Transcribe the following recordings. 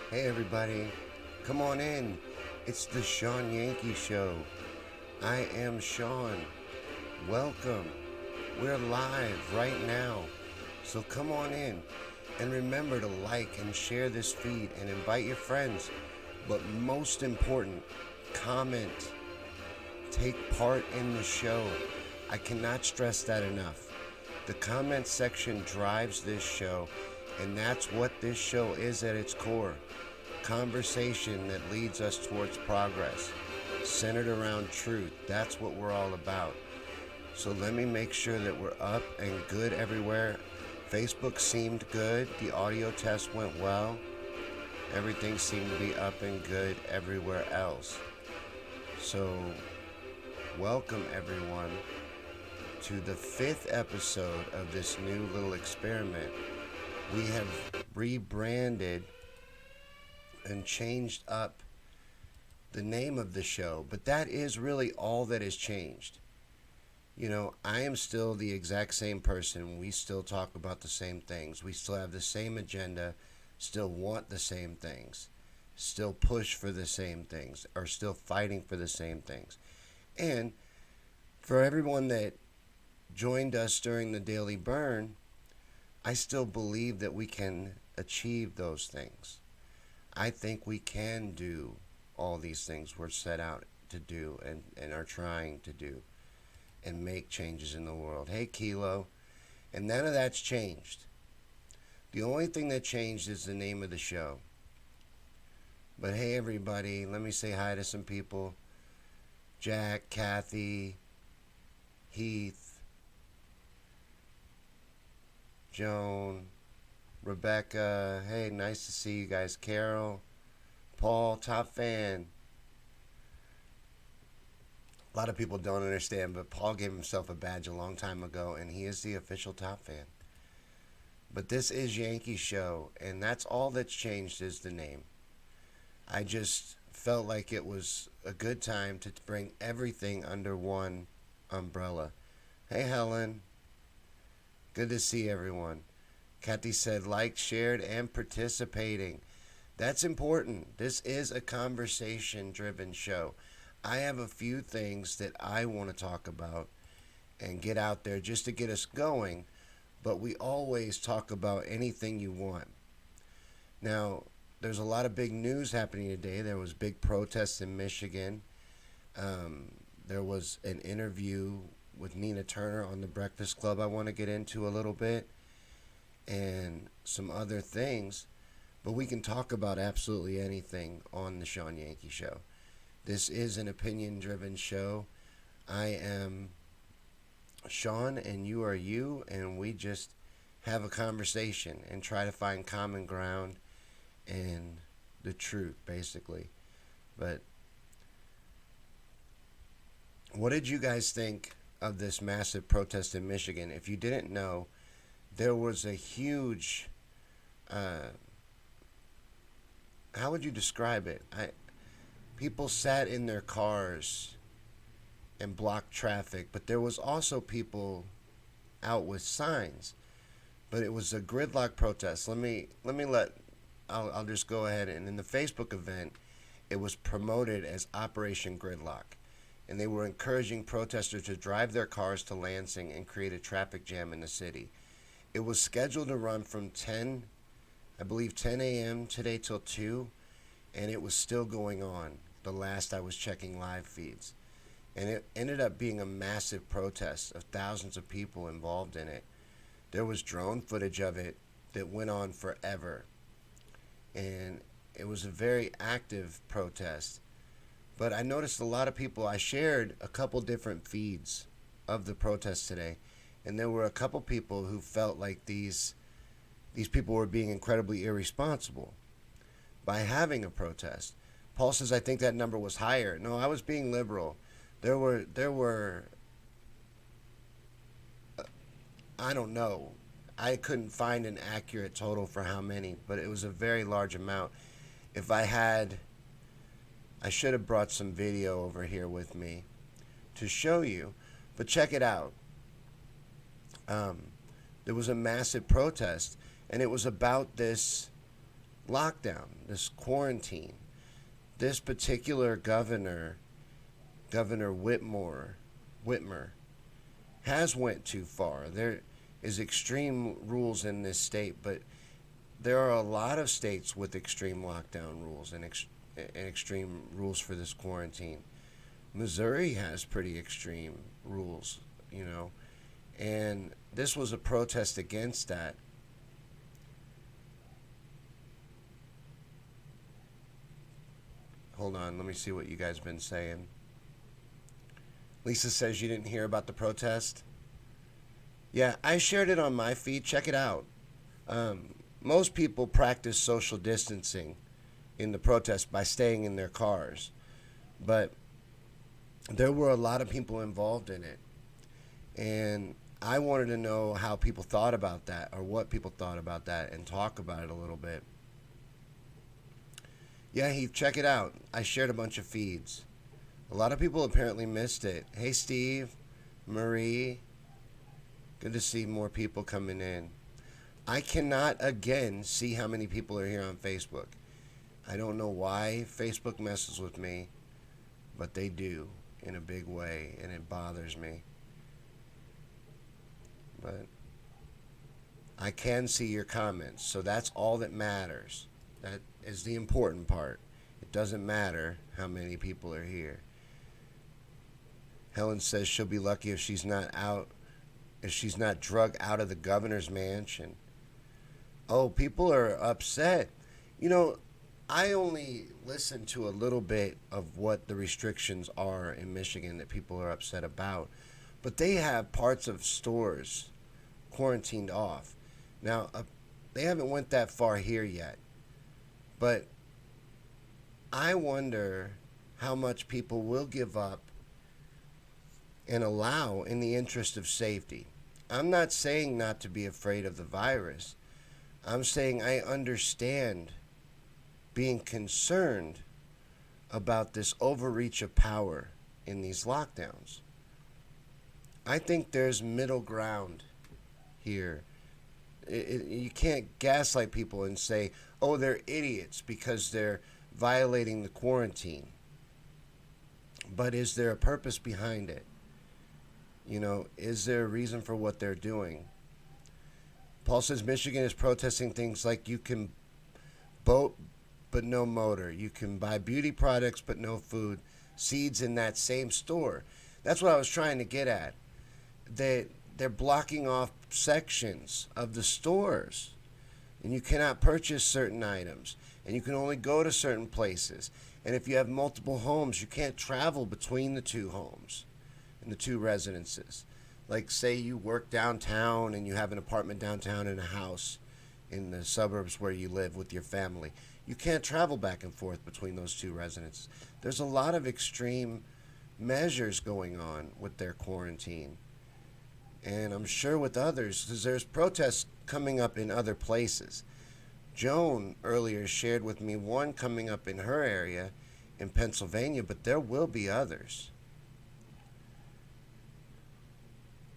Hey everybody, come on in. It's the Shawn Yankey Show. I am Shawn. Welcome. We're live right now. So come on in. And remember to like and share this feed and invite your friends. But most important, comment. Take part in the show. I cannot stress that enough. The comment section drives this show, and that's what this show is at its core. Conversation that leads us towards progress, centered around truth. That's what we're all about. So let me make sure that we're up and good everywhere. Facebook seemed good. The audio test went well. Everything seemed to be up and good everywhere else. So welcome everyone to the 5th episode of this new little experiment. We have rebranded and changed up the name of the show, but that is really all that has changed. You know, I am still the exact same person. We still talk about the same things. We still have the same agenda, still want the same things, still push for the same things, are still fighting for the same things. And for everyone that joined us during the Daily Burn, I still believe that we can achieve those things. I think we can do all these things we're set out to do and are trying to do and make changes in the world. Hey, Kilo. And none of that's changed. The only thing that changed is the name of the show. But hey, everybody, let me say hi to some people. Jack, Kathy, Heath, Joan, Rebecca. Hey, nice to see you guys. Carol, Paul, top fan. A lot of people don't understand, but Paul gave himself a badge a long time ago, and he is the official top fan. But this is Yankey Show, and that's all that's changed is the name. I just felt like it was a good time to bring everything under one umbrella. Hey, Helen. Good to see everyone. Kathy said liked, shared, and participating. That's important. This is a conversation-driven show. I have a few things that I want to talk about and get out there just to get us going, but we always talk about anything you want. Now, there's a lot of big news happening today. There was big protests in Michigan. There was an interview with Nina Turner on the Breakfast Club I want to get into a little bit, and some other things. But we can talk about absolutely anything on the Shawn Yankey Show. This is an opinion-driven show. I am Shawn, and you are you, and we just have a conversation and try to find common ground and the truth, basically. But what did you guys think of this massive protest in Michigan? If you didn't know, there was a huge, how would you describe it? People sat in their cars and blocked traffic, but there was also people out with signs. But it was a gridlock protest. I'll just go ahead, and in the Facebook event, it was promoted as Operation Gridlock. And they were encouraging protesters to drive their cars to Lansing and create a traffic jam in the city. It was scheduled to run from 10 a.m. today till 2, and it was still going on the last I was checking live feeds. And it ended up being a massive protest of thousands of people involved in it. There was drone footage of it that went on forever. And it was a very active protest. But I noticed a lot of people, I shared a couple different feeds of the protest today, and there were a couple people who felt like these people were being incredibly irresponsible by having a protest. Paul says, I think that number was higher. No, I was being liberal. There were I don't know. I couldn't find an accurate total for how many, but it was a very large amount. If I should have brought some video over here with me to show you, but check it out. There was a massive protest, and it was about this lockdown, this quarantine. This particular Governor Whitmer, has went too far. There is extreme rules in this state, but there are a lot of states with extreme lockdown rules and extreme rules for this quarantine. Missouri has pretty extreme rules, you know, and this was a protest against that. Hold on, let me see what you guys been saying. Lisa says you didn't hear about the protest. Yeah, I shared it on my feed. Check it out. Most people practice social distancing in the protest by staying in their cars, but there were a lot of people involved in it, and I wanted to know how people thought about that, or what people thought about that, and talk about it a little bit. Yeah, Heath, check it out. I shared a bunch of feeds. A lot of people apparently missed it. Hey, Steve, Marie, good to see more people coming in. I cannot again see how many people are here on Facebook. I don't know why Facebook messes with me, but they do in a big way, and it bothers me. But I can see your comments, so that's all that matters. That is the important part. It doesn't matter how many people are here. Helen says she'll be lucky if she's not drug out of the governor's mansion. Oh, people are upset. You know, I only listen to a little bit of what the restrictions are in Michigan that people are upset about. But they have parts of stores quarantined off. Now, they haven't went that far here yet. But I wonder how much people will give up and allow in the interest of safety. I'm not saying not to be afraid of the virus. I'm saying I understand being concerned about this overreach of power in these lockdowns. I think there's middle ground here. You can't gaslight people and say, oh, they're idiots because they're violating the quarantine. But is there a purpose behind it? You know, is there a reason for what they're doing? Paul says Michigan is protesting things like you can boat but no motor. You can buy beauty products but no food. Seeds in that same store. That's what I was trying to get at. They're blocking off sections of the stores. And you cannot purchase certain items. And you can only go to certain places. And if you have multiple homes, you can't travel between the two homes and the two residences. Like, say you work downtown and you have an apartment downtown and a house in the suburbs where you live with your family. You can't travel back and forth between those two residences. There's a lot of extreme measures going on with their quarantine. And I'm sure with others, because there's protests coming up in other places. Joan earlier shared with me one coming up in her area in Pennsylvania, but there will be others.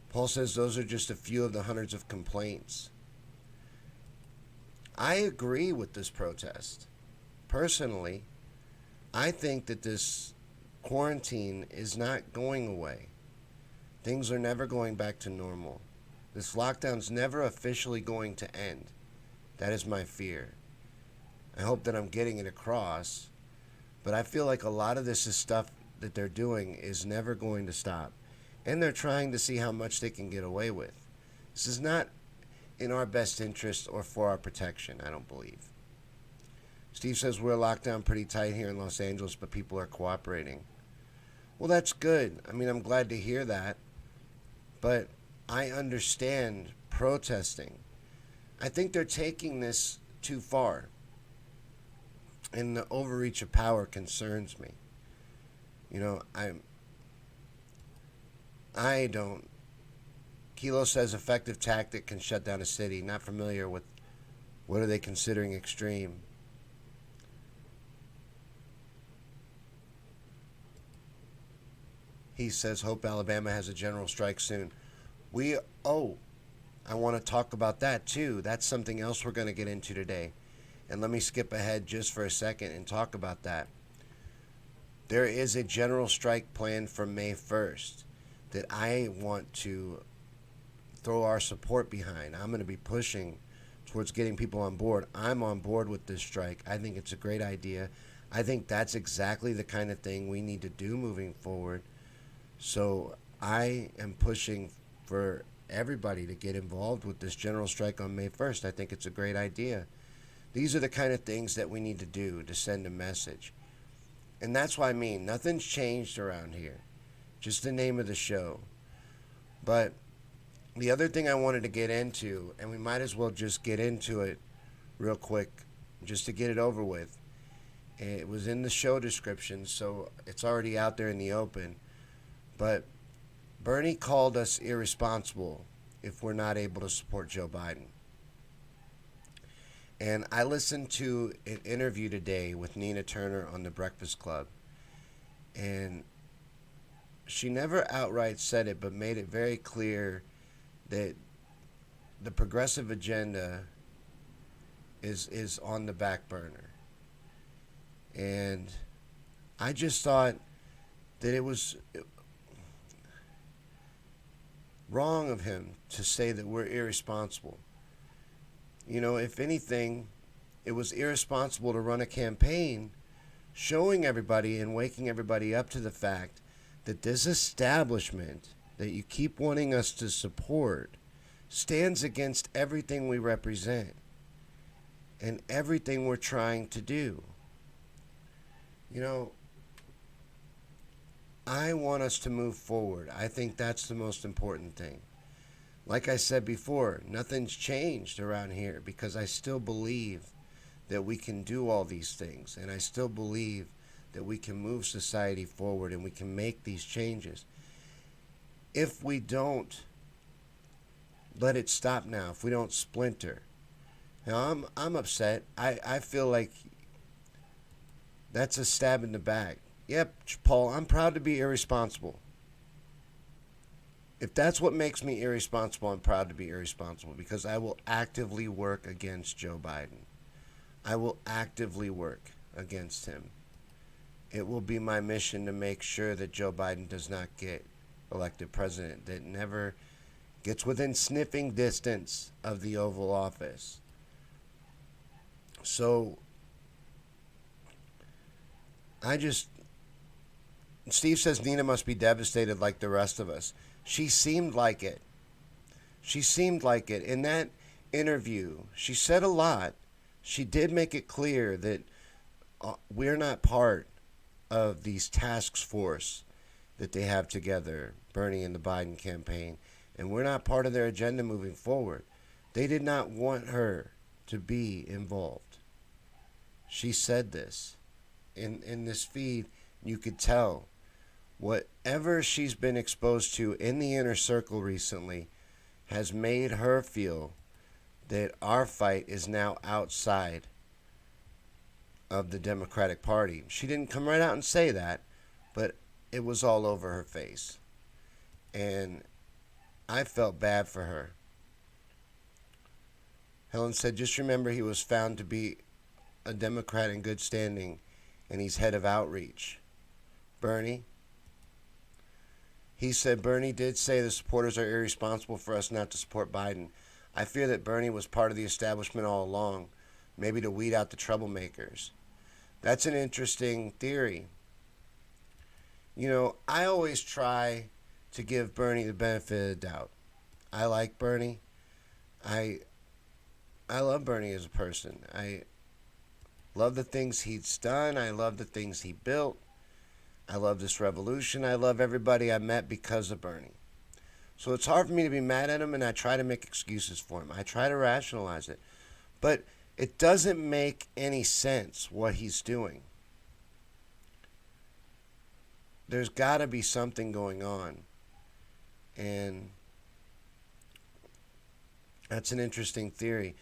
Paul says those are just a few of the hundreds of complaints. I agree with this protest. Personally, I think that this quarantine is not going away. Things are never going back to normal. This lockdown's never officially going to end. That is my fear. I hope that I'm getting it across, but I feel like a lot of this is stuff that they're doing is never going to stop. And they're trying to see how much they can get away with. This is not in our best interest or for our protection, I don't believe. Steve says we're locked down pretty tight here in Los Angeles, but people are cooperating. Well, that's good. I mean, I'm glad to hear that. But I understand protesting. I think they're taking this too far. And the overreach of power concerns me. You know, I don't. Kilo says effective tactic can shut down a city. Not familiar with what are they considering extreme. He says hope Alabama has a general strike soon. I want to talk about that too. That's something else we're going to get into today. And let me skip ahead just for a second and talk about that. There is a general strike planned for May 1st that I want to throw our support behind. I'm going to be pushing towards getting people on board. I'm on board with this strike. I think it's a great idea. I think that's exactly the kind of thing we need to do moving forward. So I am pushing for everybody to get involved with this general strike on May 1st. I think it's a great idea. These are the kind of things that we need to do to send a message. And that's what I mean. Nothing's changed around here. Just the name of the show. But the other thing I wanted to get into, and we might as well just get into it real quick, just to get it over with. It was in the show description, so it's already out there in the open. But Bernie called us irresponsible if we're not able to support Joe Biden. And I listened to an interview today with Nina Turner on The Breakfast Club. And she never outright said it, but made it very clear that the progressive agenda is on the back burner. And I just thought that it was wrong of him to say that we're irresponsible. You know, if anything, it was irresponsible to run a campaign showing everybody and waking everybody up to the fact that this establishment that you keep wanting us to support stands against everything we represent and everything we're trying to do. You know, I want us to move forward. I think that's the most important thing. Like I said before, nothing's changed around here because I still believe that we can do all these things, and I still believe that we can move society forward and we can make these changes. If we don't let it stop now, if we don't splinter. Now, I'm upset. I feel like that's a stab in the back. Yep, Paul, I'm proud to be irresponsible. If that's what makes me irresponsible, I'm proud to be irresponsible because I will actively work against Joe Biden. I will actively work against him. It will be my mission to make sure that Joe Biden does not get elected president, that never gets within sniffing distance of the Oval Office. So, Steve says Nina must be devastated like the rest of us. She seemed like it. She seemed like it. In that interview, she said a lot. She did make it clear that we're not part of these task force that they have together, Bernie and the Biden campaign, and we're not part of their agenda moving forward. They did not want her to be involved. She said this. In this feed, you could tell whatever she's been exposed to in the inner circle recently has made her feel that our fight is now outside of the Democratic Party. She didn't come right out and say that, but it was all over her face. And I felt bad for her. Helen said, just remember he was found to be a Democrat in good standing, and he's head of outreach. Bernie? He said, Bernie did say the supporters are irresponsible for us not to support Biden. I fear that Bernie was part of the establishment all along, maybe to weed out the troublemakers. That's an interesting theory. You know, I always try to give Bernie the benefit of the doubt. I like Bernie. I love Bernie as a person. I love the things he's done. I love the things he built. I love this revolution. I love everybody I met because of Bernie. So it's hard for me to be mad at him, and I try to make excuses for him. I try to rationalize it. But it doesn't make any sense what he's doing. There's got to be something going on. And that's an interesting theory.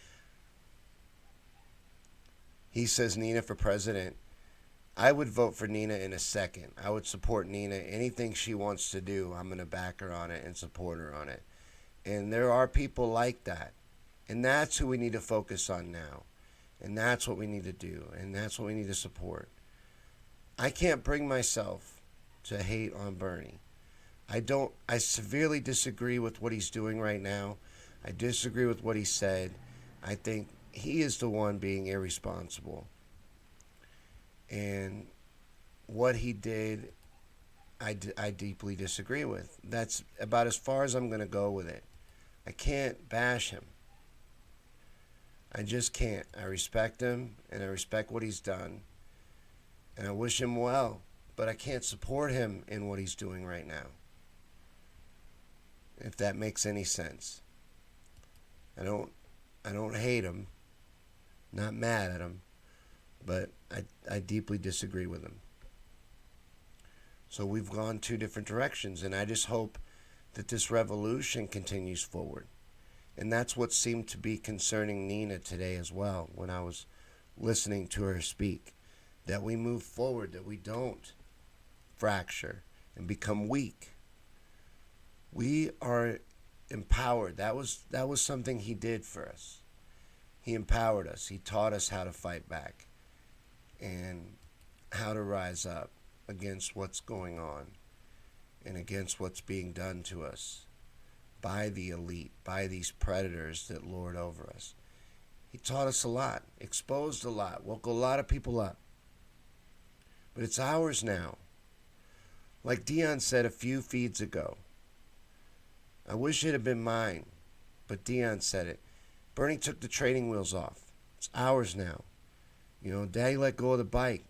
He says Nina for president. I would vote for Nina in a second. I would support Nina. Anything she wants to do, I'm going to back her on it and support her on it. And there are people like that. And that's who we need to focus on now. And that's what we need to do. And that's what we need to support. I can't bring myself to hate on Bernie. I severely disagree with what he's doing right now. I disagree with what he said. I think he is the one being irresponsible. And what he did, I deeply disagree with. That's about as far as I'm going to go with it. I can't bash him. I just can't. I respect him, and I respect what he's done. And I wish him well, but I can't support him in what he's doing right now. If that makes any sense. I don't hate him. Not mad at him. But I deeply disagree with him. So we've gone two different directions, and I just hope that this revolution continues forward. And that's what seemed to be concerning Nina today as well when I was listening to her speak. That we move forward, that we don't fracture and become weak. We are empowered. That was something he did for us. He empowered us. He taught us how to fight back and how to rise up against what's going on and against what's being done to us by the elite, by these predators that lord over us. He taught us a lot, exposed a lot, woke a lot of people up. But it's ours now. Like Dion said a few feeds ago, I wish it had been mine, but Dion said it. Bernie took the training wheels off. It's ours now. You know, Daddy let go of the bike.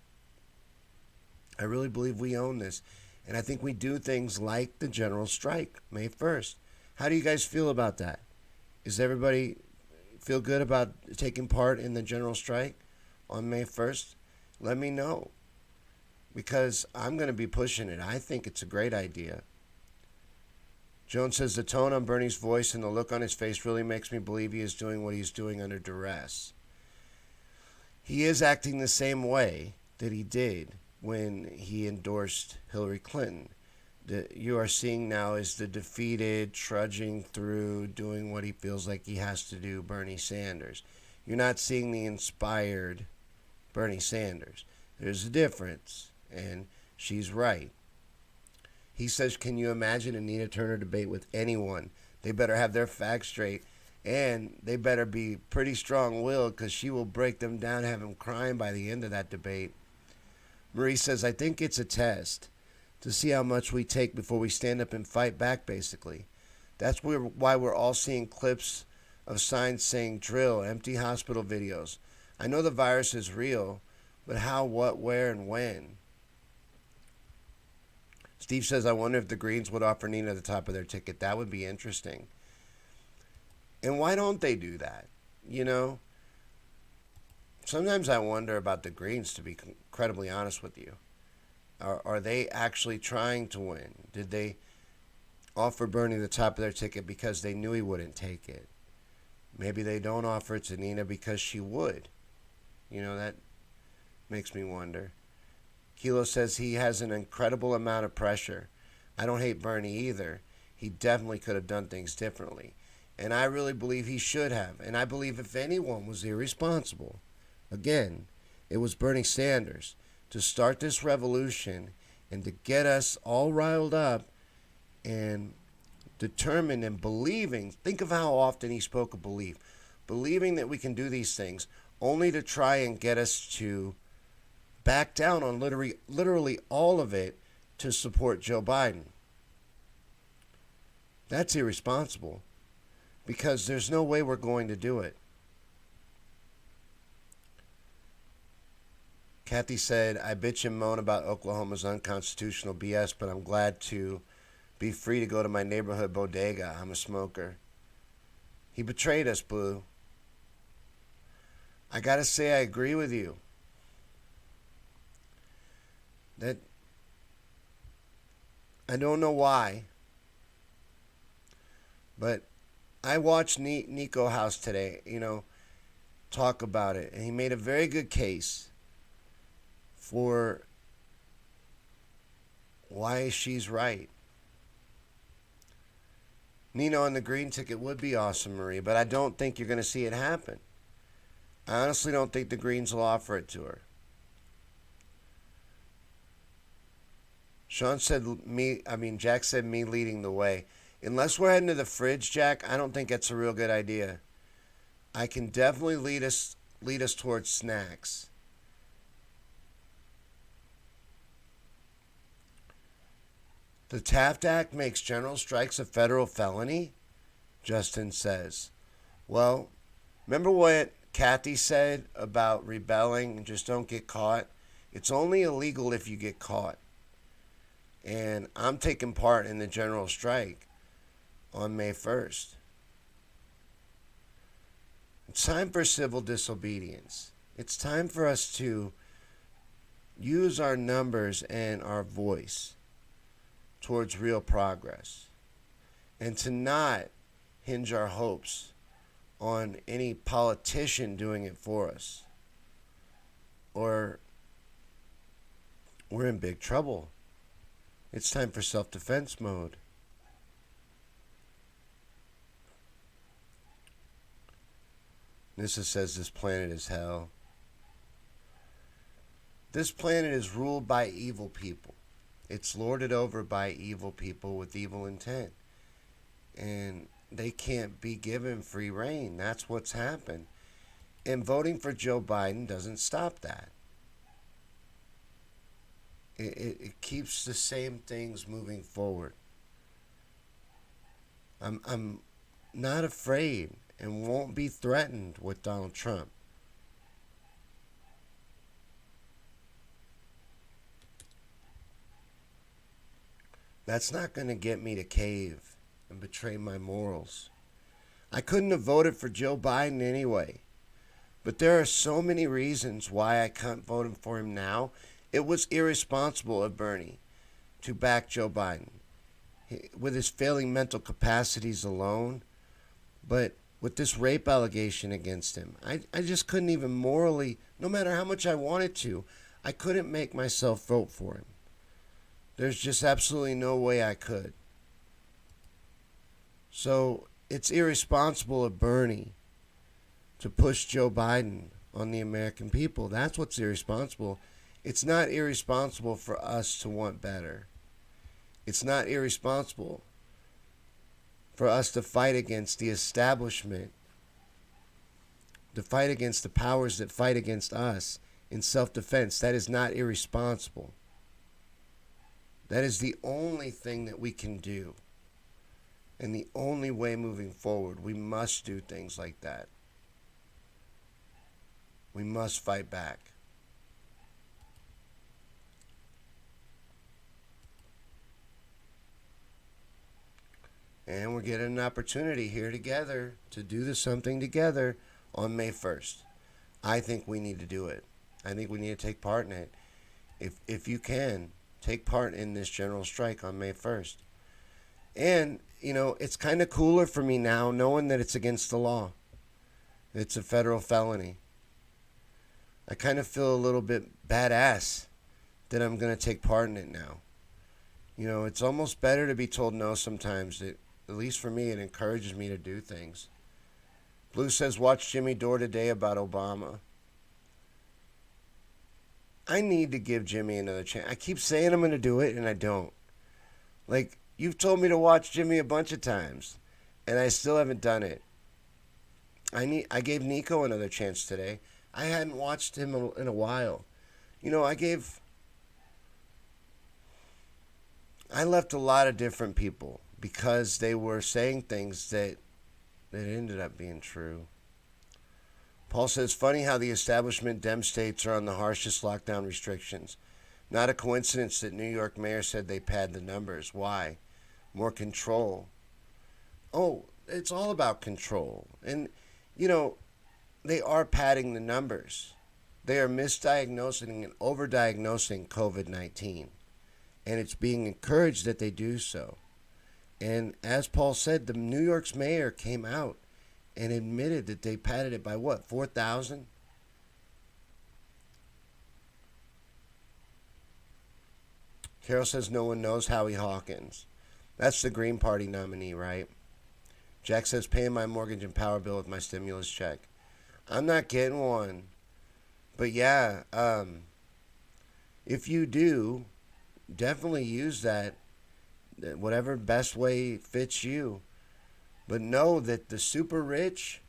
I really believe we own this. And I think we do things like the general strike, May 1st. How do you guys feel about that? Is everybody feel good about taking part in the general strike on May 1st? Let me know. Because I'm going to be pushing it. I think it's a great idea. Joan says, the tone on Bernie's voice and the look on his face really makes me believe he is doing what he's doing under duress. He is acting the same way that he did when he endorsed Hillary Clinton. That you are seeing now is the defeated, trudging through, doing what he feels like he has to do, Bernie Sanders. You're not seeing the inspired Bernie Sanders. There's a difference, and she's right. He says, can you imagine a Nina Turner debate with anyone? They better have their facts straight, and they better be pretty strong-willed because she will break them down, have them crying by the end of that debate. Marie says, I think it's a test to see how much we take before we stand up and fight back, basically. That's why we're all seeing clips of signs saying drill, empty hospital videos. I know the virus is real, but how, what, where, and when? Steve says, I wonder if the Greens would offer Nina the top of their ticket. That would be interesting. And why don't they do that? You know? Sometimes I wonder about the Greens, to be incredibly honest with you. Are they actually trying to win? Did they offer Bernie the top of their ticket because they knew he wouldn't take it? Maybe they don't offer it to Nina because she would. You know, that makes me wonder. Kilo says he has an incredible amount of pressure. I don't hate Bernie either. He definitely could have done things differently. And I really believe he should have. And I believe if anyone was irresponsible, again, it was Bernie Sanders to start this revolution and to get us all riled up and determined and believing. Think of how often he spoke of belief. Believing that we can do these things only to try and get us to back down on literally all of it to support Joe Biden. That's irresponsible because there's no way we're going to do it. Kathy said, I bitch and moan about Oklahoma's unconstitutional BS, but I'm glad to be free to go to my neighborhood bodega. I'm a smoker. He betrayed us, Blue. I gotta say, I agree with you. That I don't know why, but I watched Nico House today, talk about it, and he made a very good case for why she's right. Nina on the green ticket would be awesome, Marie, but I don't think you're going to see it happen. I honestly don't think the Greens will offer it to her. Jack said me leading the way. Unless we're heading to the fridge, Jack, I don't think that's a real good idea. I can definitely lead us towards snacks. The Taft Act makes general strikes a federal felony, Justin says. Well, remember what Kathy said about rebelling and just don't get caught? It's only illegal if you get caught. And I'm taking part in the general strike on May 1st. It's time for civil disobedience. It's time for us to use our numbers and our voice towards real progress and to not hinge our hopes on any politician doing it for us, or we're in big trouble. It's time for self-defense mode. Nissa says this planet is hell. This planet is ruled by evil people. It's lorded over by evil people with evil intent. And they can't be given free reign. That's what's happened. And voting for Joe Biden doesn't stop that. It keeps the same things moving forward. I'm not afraid and won't be threatened with Donald Trump. That's not going to get me to cave and betray my morals. I couldn't have voted for Joe Biden anyway. But there are so many reasons why I can't vote for him now. It was irresponsible of Bernie to back Joe Biden with his failing mental capacities alone. But with this rape allegation against him, I just couldn't even morally, no matter how much I wanted to, I couldn't make myself vote for him. There's just absolutely no way I could. So it's irresponsible of Bernie to push Joe Biden on the American people. That's what's irresponsible. It's not irresponsible for us to want better. It's not irresponsible for us to fight against the establishment, to fight against the powers that fight against us in self-defense. That is not irresponsible. That is the only thing that we can do. And the only way moving forward, we must do things like that. We must fight back. And we're getting an opportunity here together to do something together on May 1st. I think we need to do it. I think we need to take part in it. If you can, take part in this general strike on May 1st. And, it's kind of cooler for me now knowing that it's against the law. It's a federal felony. I kind of feel a little bit badass that I'm going to take part in it now. It's almost better to be told no sometimes. At least for me, it encourages me to do things. Blue says, watch Jimmy Dore today about Obama. I need to give Jimmy another chance. I keep saying I'm going to do it, and I don't. You've told me to watch Jimmy a bunch of times, and I still haven't done it. I gave Nico another chance today. I hadn't watched him in a while. I left a lot of different people because they were saying things that ended up being true. Paul says, funny how the establishment Dem states are on the harshest lockdown restrictions. Not a coincidence that New York mayor said they pad the numbers. Why? More control. Oh, it's all about control. And, they are padding the numbers. They are misdiagnosing and overdiagnosing COVID-19. And it's being encouraged that they do so. And as Paul said, the New York's mayor came out and admitted that they padded it by 4,000? Carol says no one knows Howie Hawkins. That's the Green Party nominee, right? Jack says paying my mortgage and power bill with my stimulus check. I'm not getting one. But yeah, if you do, definitely use that, whatever best way fits you. But know that the super rich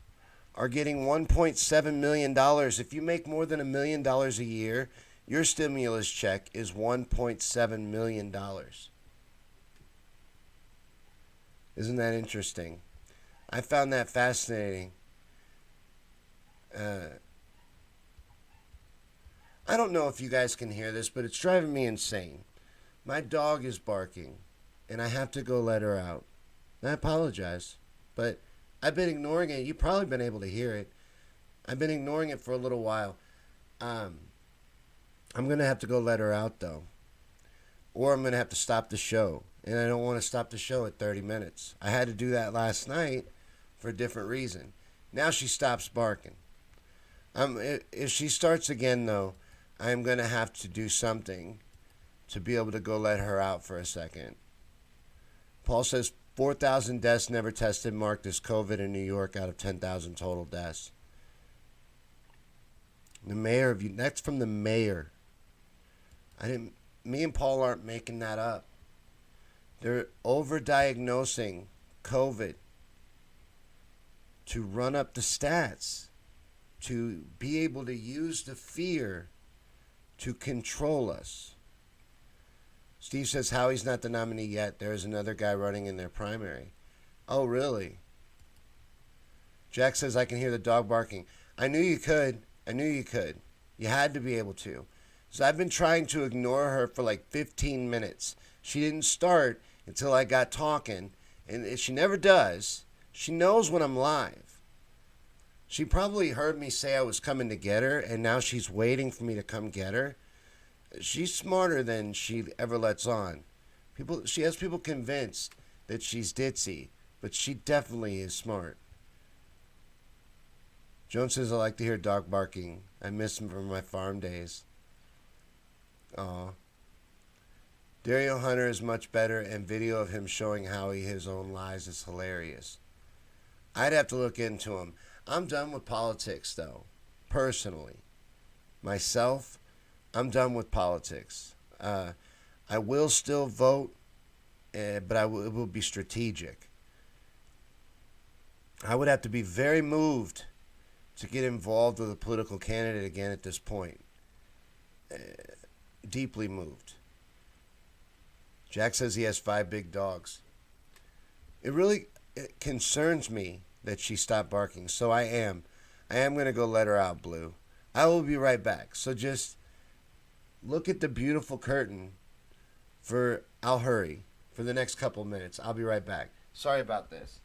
are getting $1.7 million. If you make more than $1 million a year, your stimulus check is $1.7 million. Isn't that interesting? I found that fascinating. Uh, I don't know if you guys can hear this, but it's driving me insane. My dog is barking, and I have to go let her out. I apologize, but I've been ignoring it. You've probably been able to hear it. I've been ignoring it for a little while. Um, I'm going to have to go let her out, though. Or I'm going to have to stop the show. And I don't want to stop the show at 30 minutes. I had to do that last night for a different reason. Now she stops barking. If she starts again, though, I'm going to have to do something to be able to go let her out for a second. Paul says 4,000 deaths never tested marked as COVID in New York out of 10,000 total deaths. The mayor of you. That's from the mayor. Me and Paul aren't making that up. They're overdiagnosing COVID to run up the stats, to be able to use the fear to control us. Steve says Howie's not the nominee yet. There's another guy running in their primary. Oh, really? Jack says I can hear the dog barking. I knew you could. You had to be able to. So I've been trying to ignore her for like 15 minutes. She didn't start until I got talking, and she never does. She knows when I'm live. She probably heard me say I was coming to get her, and now she's waiting for me to come get her. She's smarter than she ever lets on. She has people convinced that she's ditzy, but she definitely is smart. Joan says I like to hear dog barking. I miss him from my farm days. Aw. Dario Hunter is much better, and video of him showing Howie his own lies is hilarious. I'd have to look into him. I'm done with politics, though. Personally. Myself, I'm done with politics. I will still vote, but it will be strategic. I would have to be very moved to get involved with a political candidate again at this point. Deeply moved. Jack says he has 5 big dogs. It concerns me that she stopped barking, so I am going to go let her out, Blue. I will be right back. So just look at the beautiful curtain I'll hurry for the next couple minutes. I'll be right back. Sorry about this.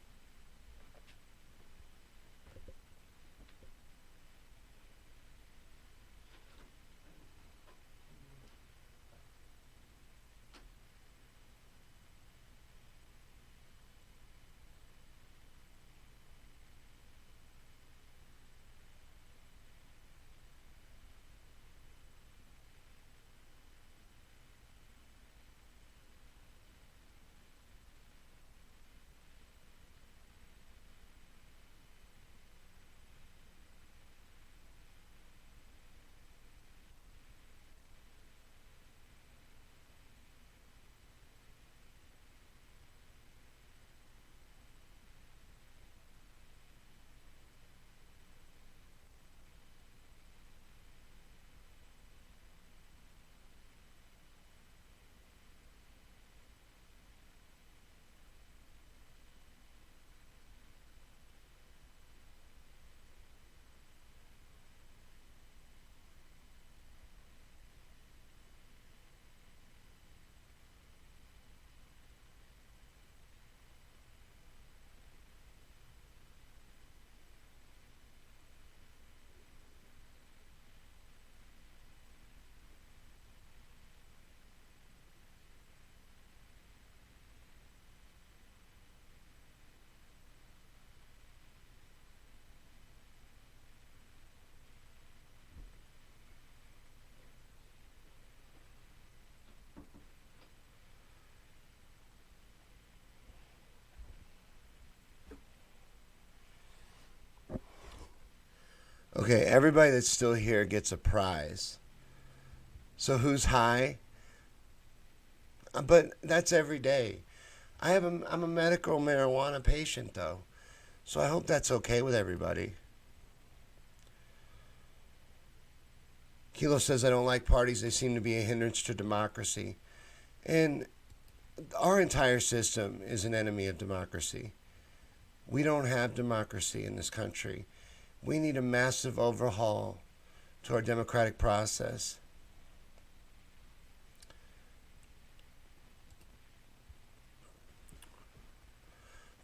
Okay, everybody that's still here gets a prize. So who's high? But that's every day. I'm a medical marijuana patient though, so I hope that's okay with everybody. Kilo says I don't like parties. They seem to be a hindrance to democracy, and our entire system is an enemy of democracy. We don't have democracy in this country. We need a massive overhaul to our democratic process.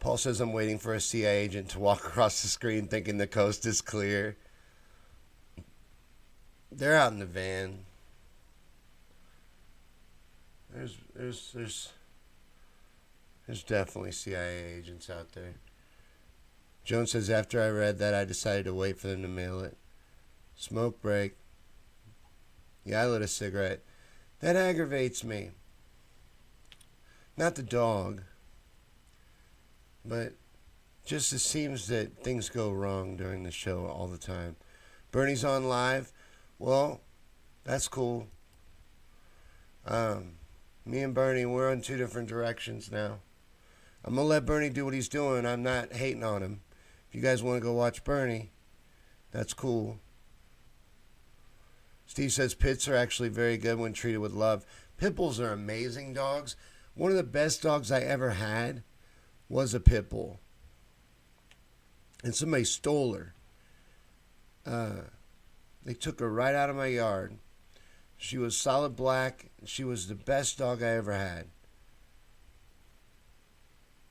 Paul says I'm waiting for a CIA agent to walk across the screen thinking the coast is clear. They're out in the van. There's definitely CIA agents out there. Joan says after I read that I decided to wait for them to mail it. Smoke break. Yeah, I lit a cigarette. That aggravates me. Not the dog, but just it seems that things go wrong during the show all the time. Bernie's on live. Well, that's cool. Me and Bernie, we're in two different directions now. I'm going to let Bernie do what he's doing. I'm not hating on him. If you guys want to go watch Bernie, that's cool. Steve says pits are actually very good when treated with love. Pit bulls are amazing dogs. One of the best dogs I ever had was a pit bull. And somebody stole her. They took her right out of my yard. She was solid black. She was the best dog I ever had.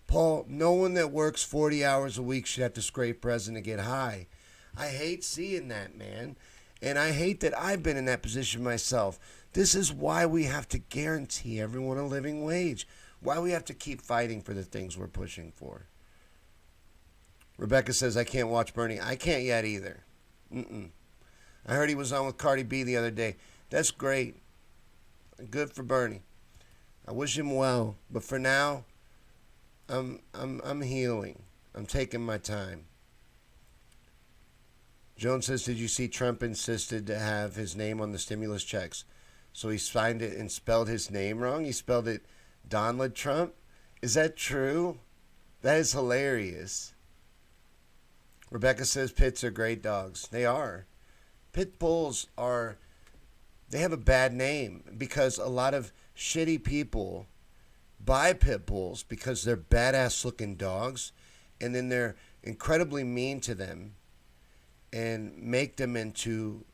Paul, no one that works 40 hours a week should have to scrape resin to get high. I hate seeing that, man. And I hate that I've been in that position myself. This is why we have to guarantee everyone a living wage. Why we have to keep fighting for the things we're pushing for. Rebecca says, I can't watch Bernie. I can't yet either. I heard he was on with Cardi B the other day. That's great. Good for Bernie. I wish him well. But for now, I'm healing. I'm taking my time. Joan says, did you see Trump insisted to have his name on the stimulus checks? So he signed it and spelled his name wrong? He spelled it Donald Trump? Is that true? That is hilarious. Rebecca says pits are great dogs. They are. Pit bulls are, they have a bad name because a lot of shitty people buy pit bulls because they're badass looking dogs, and then they're incredibly mean to them and make them into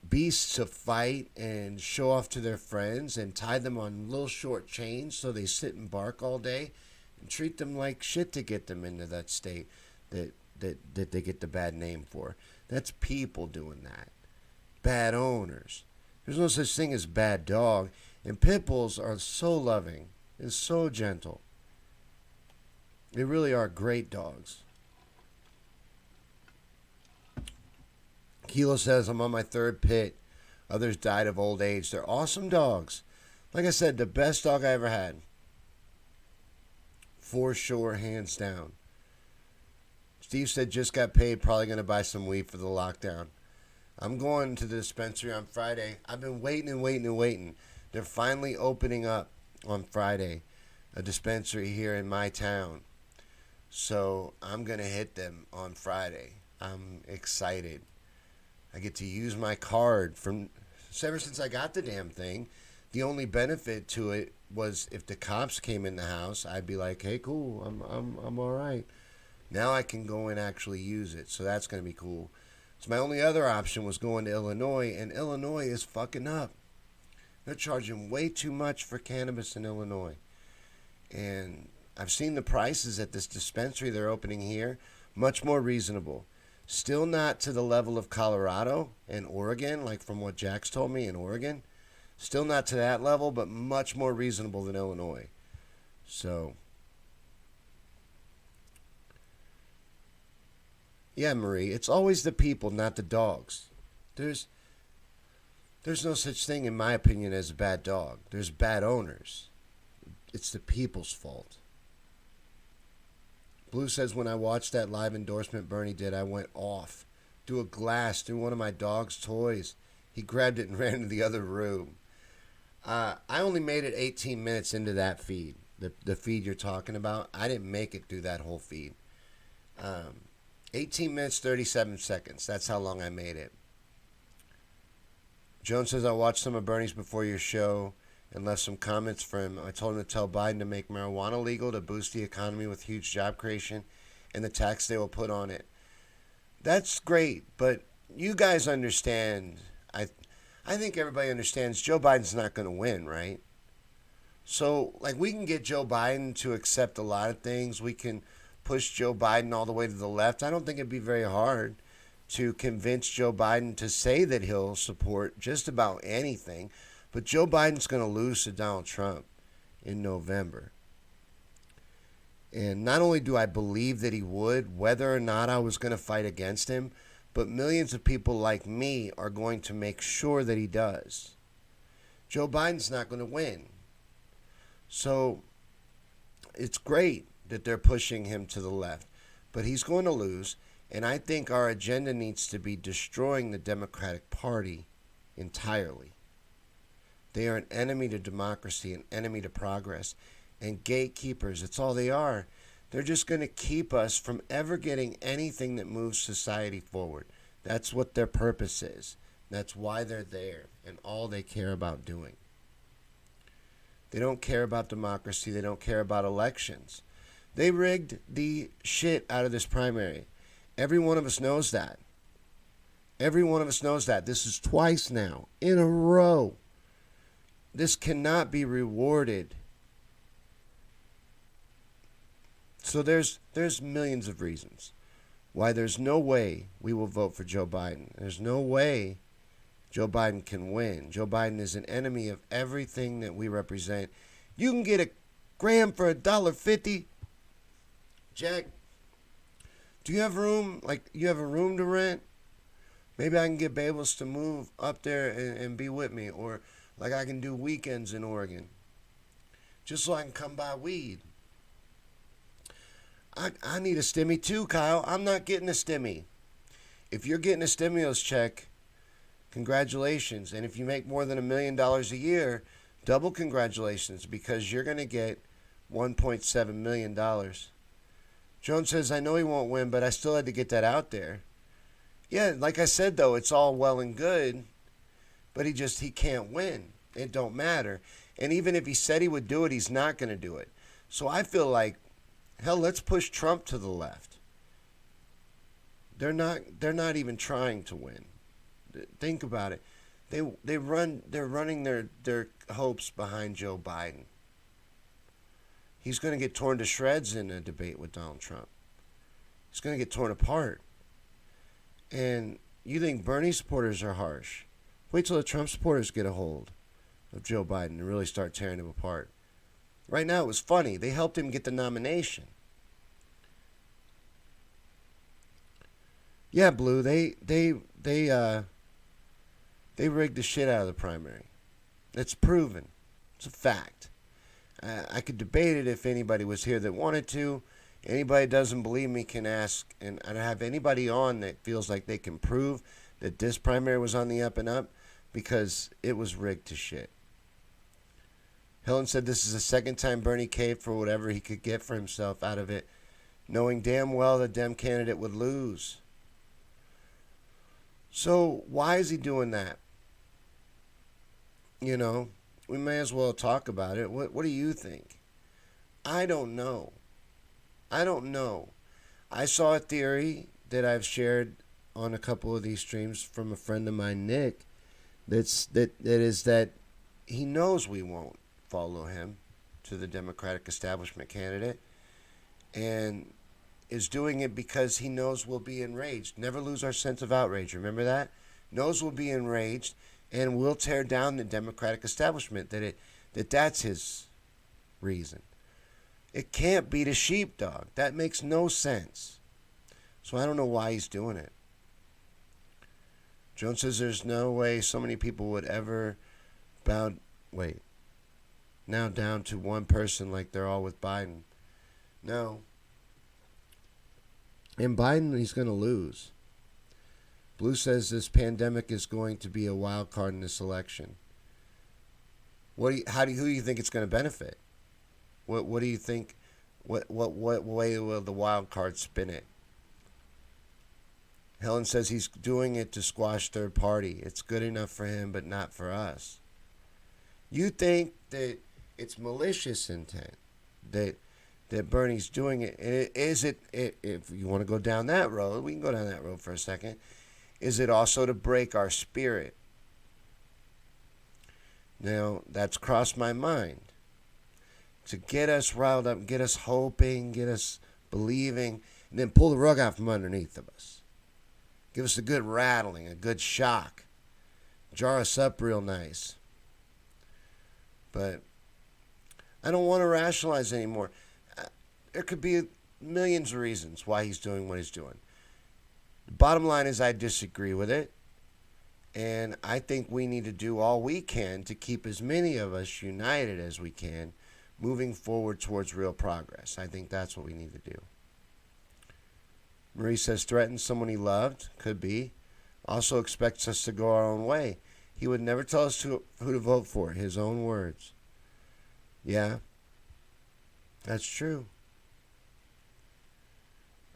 beasts to fight and show off to their friends and tie them on little short chains so they sit and bark all day and treat them like shit to get them into that state that they get the bad name for. That's people doing that. Bad owners. There's no such thing as bad dog. And pit bulls are so loving and so gentle. They really are great dogs. Kilo says, I'm on my third pit. Others died of old age. They're awesome dogs. Like I said, the best dog I ever had. For sure, hands down. Steve said, just got paid. Probably going to buy some weed for the lockdown. I'm going to the dispensary on Friday. I've been waiting. They're finally opening up on Friday, a dispensary here in my town. So I'm going to hit them on Friday. I'm excited. I get to use my card ever since I got the damn thing. The only benefit to it was if the cops came in the house, I'd be like, hey, cool, I'm all right. Now I can go and actually use it, so that's going to be cool. So my only other option was going to Illinois, and Illinois is fucking up. They're charging way too much for cannabis in Illinois. And I've seen the prices at this dispensary they're opening here, much more reasonable. Still not to the level of Colorado and Oregon, like from what Jax told me in Oregon. Still not to that level, but much more reasonable than Illinois. So, yeah, Marie, it's always the people, not the dogs. There's no such thing, in my opinion, as a bad dog. There's bad owners. It's the people's fault. Blue says, when I watched that live endorsement Bernie did, I went off. Threw a glass through one of my dog's toys. He grabbed it and ran to the other room. I only made it 18 minutes into that feed, the feed you're talking about. I didn't make it through that whole feed. 18 minutes, 37 seconds. That's how long I made it. Jones says, I watched some of Bernie's before your show and left some comments for him. I told him to tell Biden to make marijuana legal to boost the economy with huge job creation and the tax they will put on it. That's great, but you guys understand. I think everybody understands Joe Biden's not going to win, right? So, like, we can get Joe Biden to accept a lot of things. We can push Joe Biden all the way to the left. I don't think it'd be very hard to convince Joe Biden to say that he'll support just about anything. But Joe Biden's going to lose to Donald Trump in November. And not only do I believe that he would, whether or not I was going to fight against him, but millions of people like me are going to make sure that he does. Joe Biden's not going to win. So it's great that they're pushing him to the left, but he's going to lose. And I think our agenda needs to be destroying the Democratic Party entirely. They are an enemy to democracy, an enemy to progress, and gatekeepers. It's all they are. They're just going to keep us from ever getting anything that moves society forward. That's what their purpose is. That's why they're there and all they care about doing. They don't care about democracy. They don't care about elections. They rigged the shit out of this primary. Every one of us knows that. Every one of us knows that. This is twice now in a row. This cannot be rewarded. So there's millions of reasons why there's no way we will vote for Joe Biden. There's no way Joe Biden can win. Joe Biden is an enemy of everything that we represent. You can get a gram for $1.50. Jack, do you have room? Like, you have a room to rent? Maybe I can get Babels to move up there and be with me. Or like I can do weekends in Oregon. Just so I can come buy weed. I need a stimmy too, Kyle. I'm not getting a stimmy. If you're getting a stimulus check, congratulations. And if you make more than $1 million a year, double congratulations, because you're going to get $1.7 million. Jones says, I know he won't win, but I still had to get that out there. Yeah, like I said, though, it's all well and good, but he can't win. It don't matter. And even if he said he would do it, he's not going to do it. So I feel like, hell, let's push Trump to the left. They're not even trying to win. Think about it. They're running their hopes behind Joe Biden. He's going to get torn to shreds in a debate with Donald Trump. He's going to get torn apart. And you think Bernie supporters are harsh. Wait till the Trump supporters get a hold of Joe Biden and really start tearing him apart. Right now, it was funny. They helped him get the nomination. Yeah, Blue, they rigged the shit out of the primary. It's proven. It's a fact. I could debate it if anybody was here that wanted to. Anybody that doesn't believe me can ask, and I have anybody on that feels like they can prove that this primary was on the up and up, because it was rigged to shit. Helen said this is the second time Bernie caved for whatever he could get for himself out of it, knowing damn well the Dem candidate would lose. So why is he doing that? You know, we may as well talk about it. What do you think? I don't know. I saw a theory that I've shared on a couple of these streams from a friend of mine, Nick, that is that he knows we won't follow him to the Democratic establishment candidate, and is doing it because he knows we'll be enraged. Never lose our sense of outrage. Remember that? Knows we'll be enraged and will tear down the Democratic establishment. That's his reason. It can't be the sheepdog. That makes no sense. So I don't know why he's doing it. Jones says there's no way so many people would ever now down to one person like they're all with Biden. No. And Biden, he's going to lose. Blue says this pandemic is going to be a wild card in this election. Who do you think it's going to benefit? What do you think? What way will the wild card spin it? Helen says he's doing it to squash third party. It's good enough for him, but not for us. You think that it's malicious intent, that Bernie's doing it? And if you want to go down that road, we can go down that road for a second. Is it also to break our spirit? Now, that's crossed my mind. To get us riled up, get us hoping, get us believing, and then pull the rug out from underneath of us. Give us a good rattling, a good shock. Jar us up real nice. But I don't want to rationalize anymore. There could be millions of reasons why he's doing what he's doing. The bottom line is I disagree with it. And I think we need to do all we can to keep as many of us united as we can, moving forward towards real progress. I think that's what we need to do. Marie says, threaten someone he loved. Could be. Also expects us to go our own way. He would never tell us who to vote for. His own words. Yeah, that's true.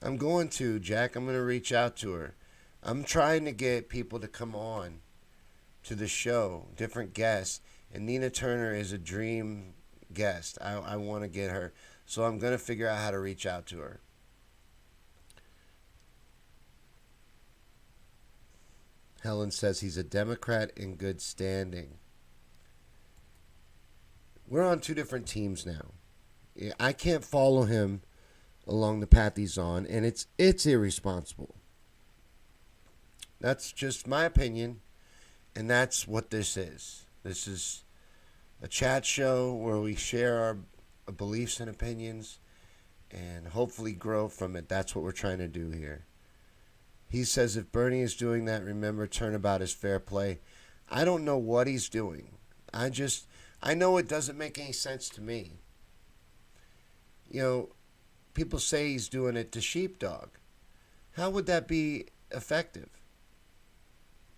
I'm going to, Jack. I'm going to reach out to her. I'm trying to get people to come on to the show, different guests. And Nina Turner is a dream guest. I want to get her. So I'm going to figure out how to reach out to her. Helen says he's a Democrat in good standing. We're on two different teams now. I can't follow him along the path he's on, and it's irresponsible. That's just my opinion, and that's what this is. This is a chat show where we share our beliefs and opinions and hopefully grow from it. That's what we're trying to do here. He says if Bernie is doing that, remember turnabout is fair play. I don't know what he's doing. I know it doesn't make any sense to me. You know, people say he's doing it to sheepdog. How would that be effective?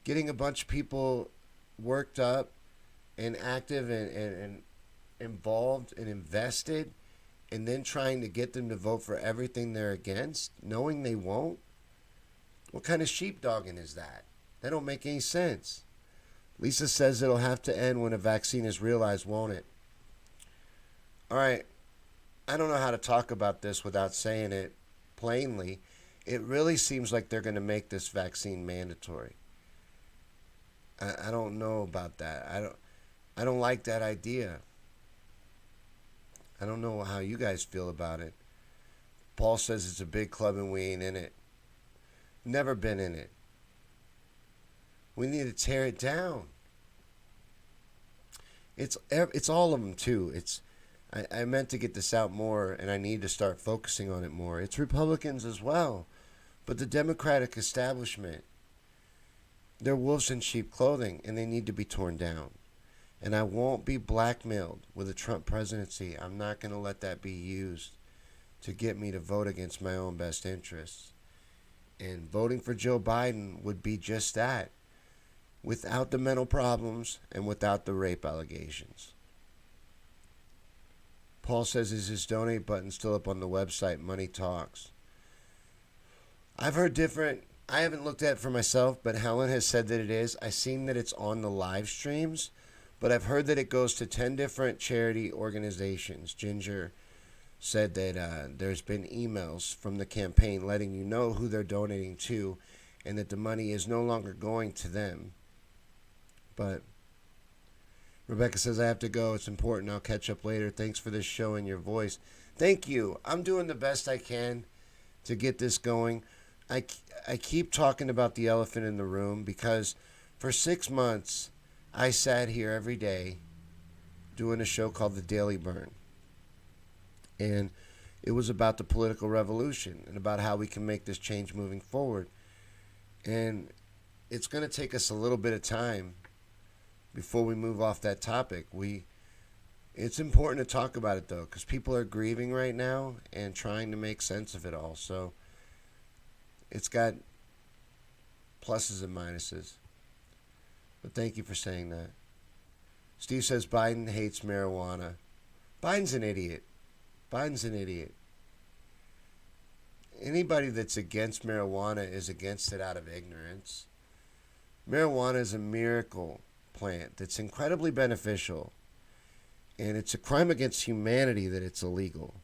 Getting a bunch of people worked up and active and involved and invested, and then trying to get them to vote for everything they're against, knowing they won't? What kind of sheepdogging is that? That don't make any sense. Lisa says it'll have to end when a vaccine is realized, won't it? All right. I don't know how to talk about this without saying it plainly. It really seems like they're going to make this vaccine mandatory. I don't know about that. I don't like that idea. I don't know how you guys feel about it. Paul says it's a big club and we ain't in it. Never been in it. We need to tear it down. It's all of them too. I meant to get this out more, and I need to start focusing on it more. It's Republicans as well, but the Democratic establishment, they're wolves in sheep clothing, and they need to be torn down. And I won't be blackmailed with a Trump presidency. I'm not going to let that be used to get me to vote against my own best interests. And voting for Joe Biden would be just that, without the mental problems and without the rape allegations. Paul says, is his donate button still up on the website, Money Talks? I've heard different. I haven't looked at it for myself, but Helen has said that it is. I've seen that it's on the live streams, but I've heard that it goes to 10 different charity organizations. Ginger said that there's been emails from the campaign letting you know who they're donating to and that the money is no longer going to them. But Rebecca says, I have to go. It's important. I'll catch up later. Thanks for this show and your voice. Thank you. I'm doing the best I can to get this going. I keep talking about the elephant in the room because for 6 months I sat here every day doing a show called The Daily Burn. And it was about the political revolution and about how we can make this change moving forward. And it's going to take us a little bit of time before we move off that topic. It's important to talk about it, though, because people are grieving right now and trying to make sense of it all. So It's got pluses and minuses. But thank you for saying that. Steve says Biden hates marijuana. Biden's an idiot. Biden's an idiot. Anybody that's against marijuana is against it out of ignorance. Marijuana is a miracle plant that's incredibly beneficial. And it's a crime against humanity that it's illegal.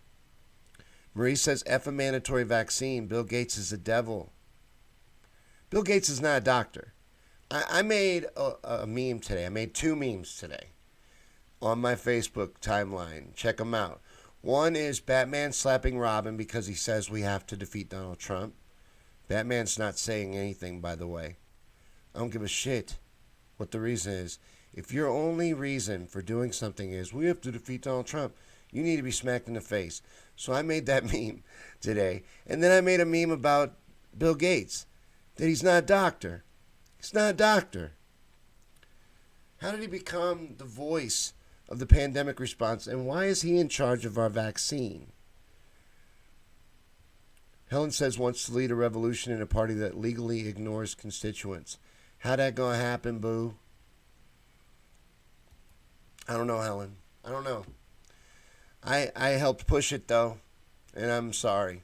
Marie says F a mandatory vaccine. Bill Gates is a devil. Bill Gates is not a doctor. I made a meme today. I made 2 memes today on my Facebook timeline. Check them out. One is Batman slapping Robin because he says we have to defeat Donald Trump. Batman's not saying anything, by the way. I don't give a shit what the reason is. If your only reason for doing something is we have to defeat Donald Trump, you need to be smacked in the face. So I made that meme today. And then I made a meme about Bill Gates, that he's not a doctor. He's not a doctor. How did he become the voice of the pandemic response? And why is he in charge of our vaccine? Helen says wants to lead a revolution in a party that legally ignores constituents. How that gonna happen, boo? I don't know, Helen. I don't know. I helped push it, though, and I'm sorry.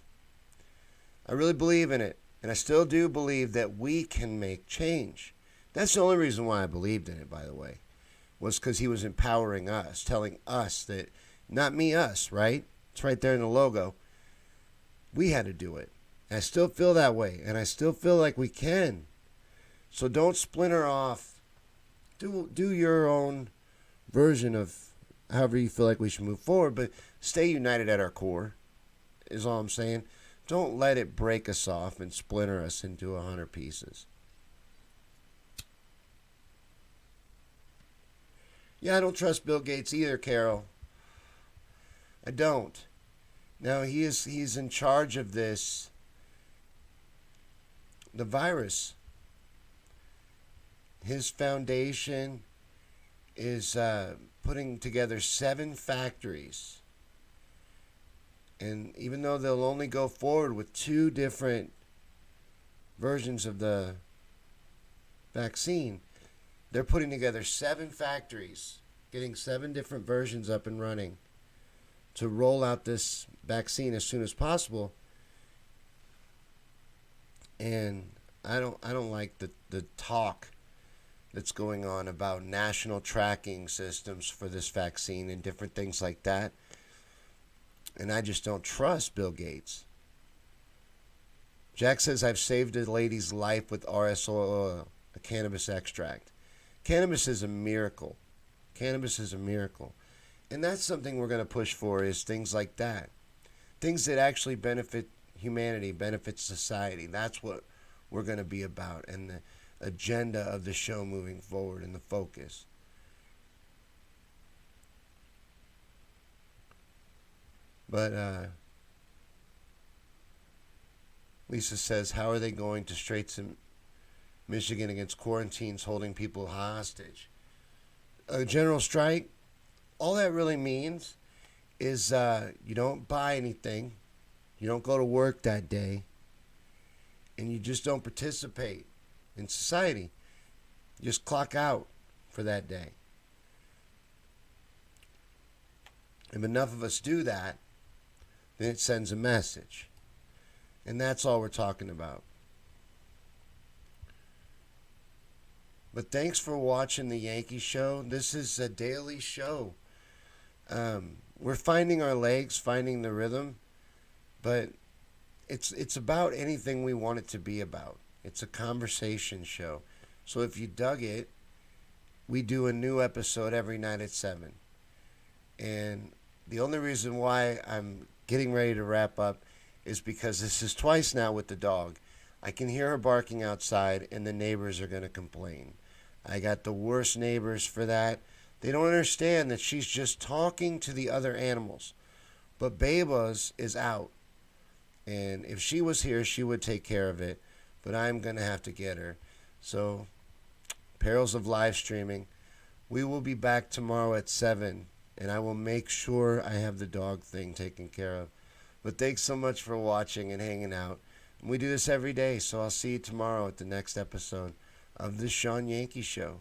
I really believe in it, and I still do believe that we can make change. That's the only reason why I believed in it, by the way, was because he was empowering us, telling us that, not me, us, right? It's right there in the logo. We had to do it. And I still feel that way, and I still feel like we can. So don't splinter off. Do your own version of however you feel like we should move forward, but stay united at our core, is all I'm saying. Don't let it break us off and splinter us into 100 pieces. Yeah, I don't trust Bill Gates either, Carol. I don't. Now, he's in charge of this, the virus. His foundation is putting together 7 factories. And even though they'll only go forward with 2 different versions of the vaccine, they're putting together 7 factories, getting 7 different versions up and running to roll out this vaccine as soon as possible. And I don't like the talk that's going on about national tracking systems for this vaccine and different things like that. And I just don't trust Bill Gates. Jack says, I've saved a lady's life with RS oil, a cannabis extract. Cannabis is a miracle. Cannabis is a miracle. And that's something we're going to push for, is things like that. Things that actually benefit humanity, benefit society. That's what we're going to be about, and the agenda of the show moving forward, and the focus. But Lisa says, how are they going to straights in Michigan against quarantines holding people hostage? A general strike, all that really means is you don't buy anything, you don't go to work that day, and you just don't participate in society. You just clock out for that day. If enough of us do that, then it sends a message. And that's all we're talking about. But thanks for watching the Yankey Show. This is a daily show. We're finding our legs, finding the rhythm, but it's about anything we want it to be about. It's a conversation show. So if you dug it, we do a new episode every night at 7. And the only reason why I'm getting ready to wrap up is because this is twice now with the dog. I can hear her barking outside, and the neighbors are going to complain. I got the worst neighbors for that. They don't understand that she's just talking to the other animals. But Beba's is out. And if she was here, she would take care of it. But I'm going to have to get her. So, perils of live streaming. We will be back tomorrow at 7. And I will make sure I have the dog thing taken care of. But thanks so much for watching and hanging out. We do this every day, so I'll see you tomorrow at the next episode of the Shawn Yankey Show.